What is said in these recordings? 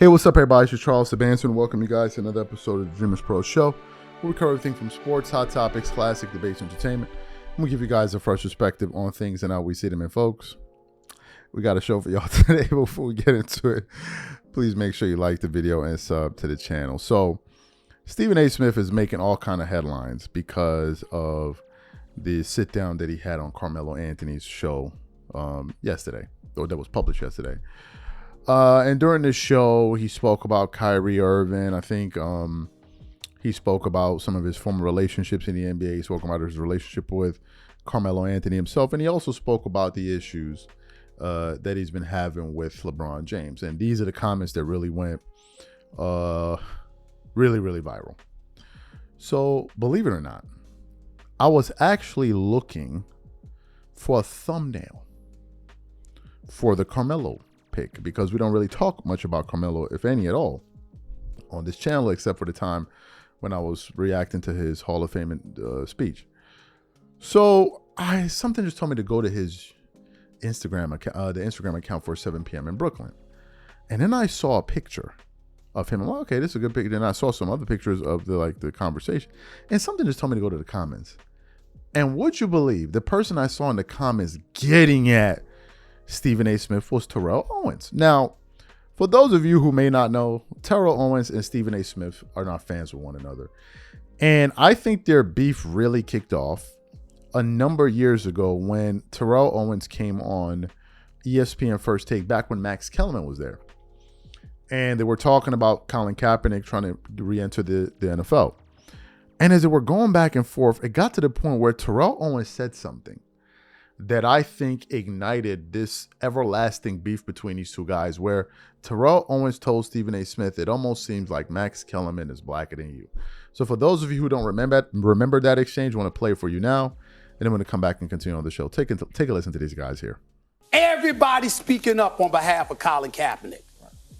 Hey, what's up, everybody? It's your Charles Sabanson, and welcome you guys to another episode of the DREAMERSPRO show, where we cover everything from sports, hot topics, classic debates, entertainment, and we give you guys a fresh perspective on things and how we see them. And folks, we got a show for y'all today. Before we get into it, please make sure you like the video and sub to the channel. So, Stephen A. Smith is making all kind of headlines because of the sit down that he had on Carmelo Anthony's show yesterday, or that was published yesterday. And during this show, he spoke about Kyrie Irving. I think he spoke about some of his former relationships in the NBA. He spoke about his relationship with Carmelo Anthony himself. And he also spoke about the issues that he's been having with LeBron James. And these are the comments that really went really viral. So, believe it or not, I was actually looking for a thumbnail for the Carmelo pick, because we don't really talk much about Carmelo, if any at all, on this channel, except for the time when I was reacting to his Hall of Fame speech. So something just told me to go to his Instagram account, the Instagram account for 7 p.m. in Brooklyn. And then I saw a picture of him. I'm like, okay, this is a good picture. Then I saw some other pictures of the conversation, and something just told me to go to the comments. And would you believe the person I saw in the comments getting at Stephen A. Smith was Terrell Owens. Now, for those of you who may not know, Terrell Owens and Stephen A. Smith are not fans of one another. And I think their beef really kicked off a number of years ago when Terrell Owens came on ESPN First Take, back when Max Kellerman was there. And they were talking about Colin Kaepernick trying to re-enter the NFL. And as they were going back and forth, it got to the point where Terrell Owens said something that I think ignited this everlasting beef between these two guys, where Terrell Owens told Stephen A. Smith, it almost seems like Max Kellerman is blacker than you. So for those of you who don't remember that exchange, I want to play it for you now, and I'm going to come back and continue on the show. Take a listen to these guys here. Everybody speaking up on behalf of Colin Kaepernick,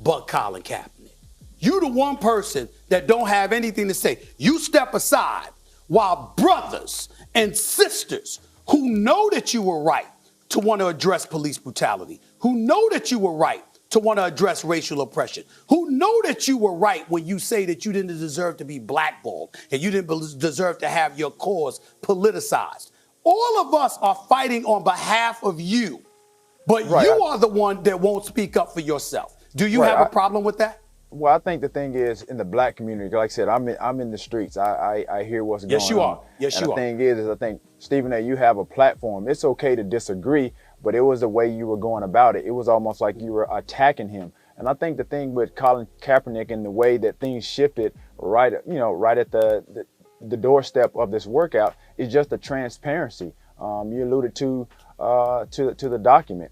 but Colin Kaepernick. You the one person that don't have anything to say. You step aside while brothers and sisters who know that you were right to want to address police brutality, who know that you were right to want to address racial oppression, who know that you were right when you say that you didn't deserve to be blackballed and you didn't deserve to have your cause politicized. All of us are fighting on behalf of you, but you are the one that won't speak up for yourself. Do you have a problem with that? Well, I think the thing is, in the black community, like I said, I'm in the streets. I hear what's going on. Yes, you are. Yes, you are. The thing is I think, Stephen A., you have a platform. It's okay to disagree, but it was the way you were going about it. It was almost like you were attacking him. And I think the thing with Colin Kaepernick and the way that things shifted right at the doorstep of this workout is just the transparency. You alluded to the document.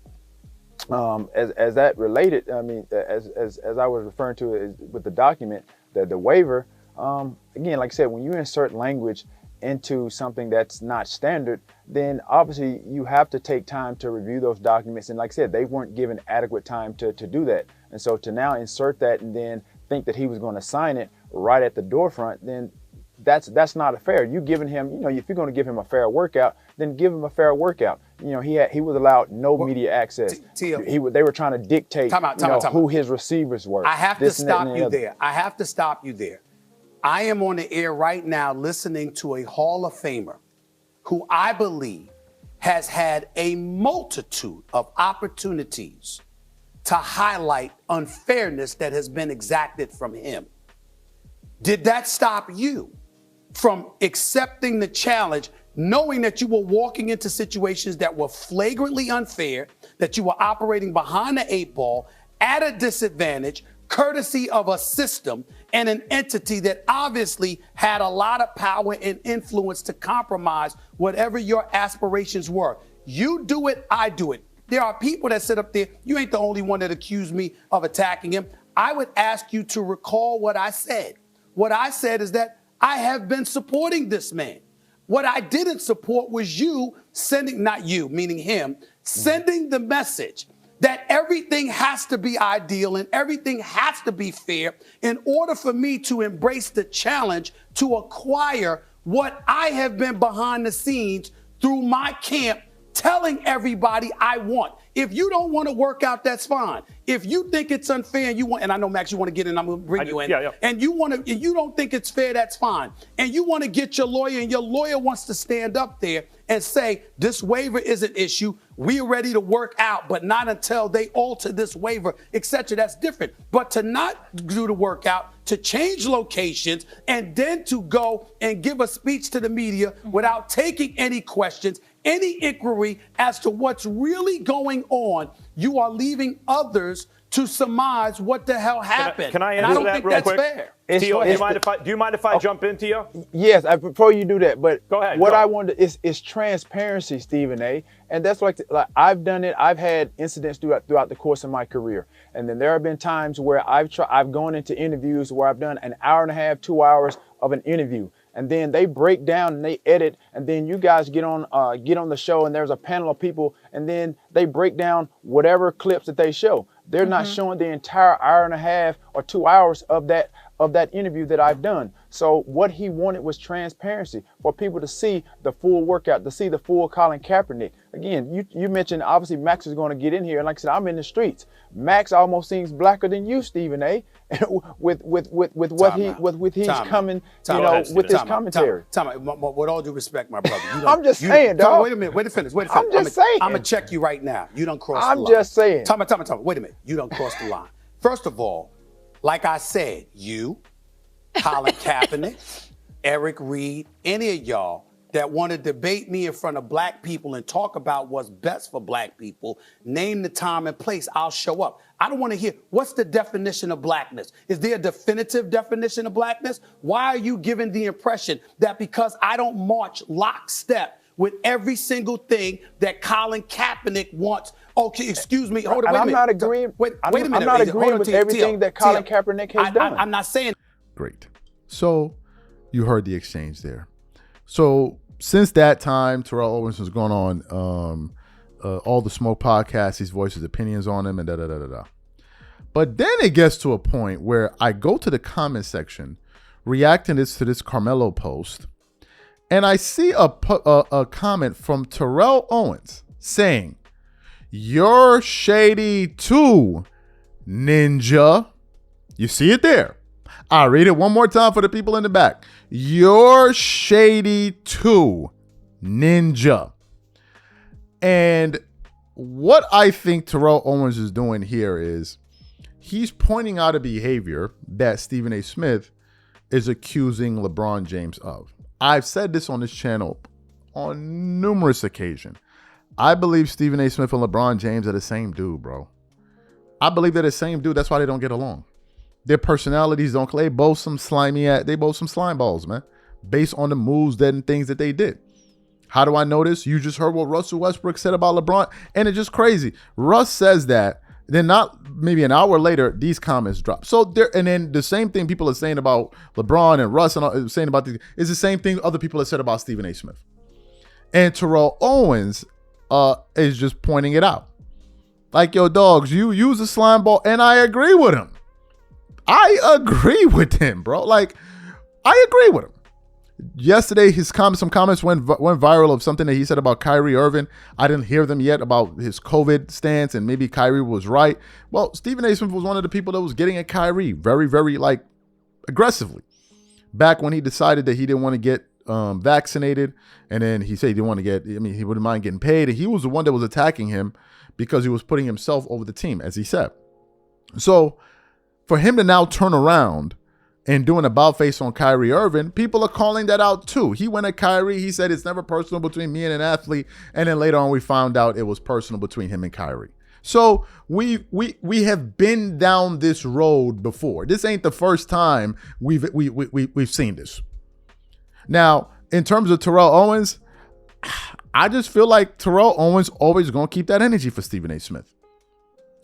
As that related, I mean, as I was referring to it with the document, the waiver, again, like I said, when you insert language into something that's not standard, then obviously you have to take time to review those documents. And like I said, they weren't given adequate time to do that. And so to now insert that and then think that he was going to sign it right at the door front, then that's not fair. You giving him, if you're going to give him a fair workout, then give him a fair workout. He was allowed no media access. They were trying to dictate who his receivers were. I have to stop you there. I have to stop you there. I am on the air right now listening to a Hall of Famer who I believe has had a multitude of opportunities to highlight unfairness that has been exacted from him. Did that stop you from accepting the challenge, knowing that you were walking into situations that were flagrantly unfair, that you were operating behind the 8 ball at a disadvantage, courtesy of a system and an entity that obviously had a lot of power and influence to compromise whatever your aspirations were? You do it, I do it. There are people that sit up there. You ain't the only one that accused me of attacking him. I would ask you to recall what I said. What I said is that I have been supporting this man. What I didn't support was you sending, not you, meaning him, sending the message that everything has to be ideal and everything has to be fair in order for me to embrace the challenge to acquire what I have been behind the scenes through my camp telling everybody I want. If you don't want to work out, that's fine. If you think it's unfair and you want, and I know Max, you want to get in, I'm going to bring you in. Yeah. And you don't think it's fair, that's fine. And you want to get your lawyer, and your lawyer wants to stand up there and say, this waiver is an issue. We are ready to work out, but not until they alter this waiver, etc. That's different. But to not do the workout, to change locations, and then to go and give a speech to the media without taking any questions, any inquiry as to what's really going on, you are leaving others to surmise what the hell happened. Can I answer and I don't that think real that's quick? fair. Tio, do you mind if I jump in, Tio? Yes, before you do that, but go ahead. What I wanted is transparency, Stephen A. And that's like I've done it. I've had incidents throughout the course of my career, and then there have been times where I've gone into interviews where I've done an hour and a half, 2 hours of an interview, and then they break down and they edit, and then you guys get on the show, and there's a panel of people, and then they break down whatever clips that they show. They're not showing the entire hour and a half or 2 hours of that interview that I've done. So what he wanted was transparency for people to see the full workout, to see the full Colin Kaepernick. Again, you mentioned obviously Max is going to get in here, and like I said, I'm in the streets. Max almost seems blacker than you, Stephen A. with his commentary. With all due respect, my brother. I'm just saying, dog. Wait a minute. Wait to finish. I'm just saying. I'm gonna check you right now. You don't cross the line. I'm just saying. Time. Wait a minute. You don't cross the line. First of all, like I said, you, Colin Kaepernick, Eric Reed, any of y'all that want to debate me in front of black people and talk about what's best for black people, name the time and place, I'll show up. I don't want to hear, what's the definition of blackness? Is there a definitive definition of blackness? Why are you giving the impression that because I don't march lockstep with every single thing that Colin Kaepernick wants? Okay, excuse me. Hold on, wait a minute. I'm not agreeing. Wait a minute. I'm not agreeing with everything that Colin Kaepernick has done. I'm not saying. Great. So you heard the exchange there. So since that time, Terrell Owens has gone on all the Smoke podcasts. He's voiced his opinions on them and da-da-da-da-da. But then it gets to a point where I go to the comment section, reacting to this Carmelo post, and I see a comment from Terrell Owens saying, "You're shady too, ninja." You see it there. I'll read it one more time for the people in the back. "You're shady too, ninja." And what I think Terrell Owens is doing here is he's pointing out a behavior that Stephen A. Smith is accusing LeBron James of. I've said this on this channel on numerous occasions. I believe Stephen A. Smith and LeBron James are the same dude, bro. I believe they're the same dude. That's why they don't get along. Their personalities don't. They both some they both some slime balls, man. Based on the moves and things that they did. How do I know this? You just heard what Russell Westbrook said about LeBron, and it's just crazy. Russ says that, then not maybe an hour later, these comments drop. So there, and then the same thing people are saying about LeBron and Russ and saying about is the same thing other people have said about Stephen A. Smith. And Terrell Owens is just pointing it out. Like, yo, dogs, you use a slime ball, and I agree with him. I agree with him, bro. Like, I agree with him. Yesterday, some comments went viral of something that he said about Kyrie Irving. I didn't hear them yet about his COVID stance, and maybe Kyrie was right. Well, Stephen A. Smith was one of the people that was getting at Kyrie very, very, like, aggressively. Back when he decided that he didn't want to get vaccinated, and then he said he didn't want to he wouldn't mind getting paid. And he was the one that was attacking him because he was putting himself over the team, as he said. So for him to now turn around and do an about face on Kyrie Irving, people are calling that out too. He went at Kyrie. He said it's never personal between me and an athlete. And then later on, we found out it was personal between him and Kyrie. So we have been down this road before. This ain't the first time we've seen this. Now, in terms of Terrell Owens, I just feel like Terrell Owens always going to keep that energy for Stephen A. Smith.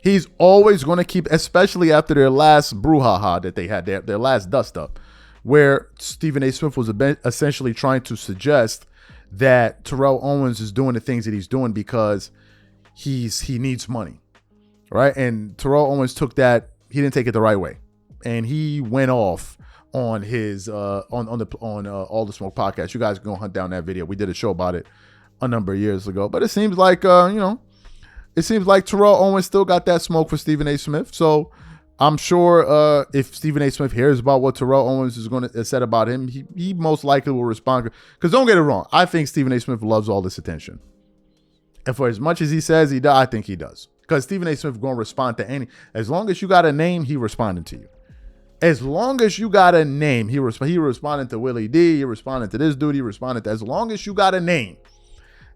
He's always going to keep, especially after their last brouhaha that they had, their last dust up, where Stephen A. Smith was essentially trying to suggest that Terrell Owens is doing the things that he's doing because he needs money, right? And Terrell Owens took that, he didn't take it the right way, and he went off on his on All the Smoke podcast. You guys can go hunt down that video. We did a show about it a number of years ago, but it seems like it seems like Terrell Owens still got that smoke for Stephen A. Smith. So I'm sure if Stephen A. Smith hears about what Terrell Owens is going to said about him, he most likely will respond. Because don't get it wrong, I think Stephen A. Smith loves all this attention. And for as much as he says he does, I think he does. Because Stephen A. Smith going to respond to any. As long as you got a name, he responding to you. As long as you got a name, he responded to Willie D. He responded to this dude. He responded to, as long as you got a name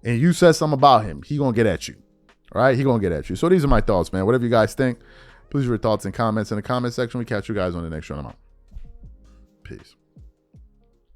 and you said something about him, he going to get at you. All right? He going to get at you. So these are my thoughts, man. Whatever you guys think, please leave your thoughts and comments in the comment section. We catch you guys on the next one. I'm out. Peace.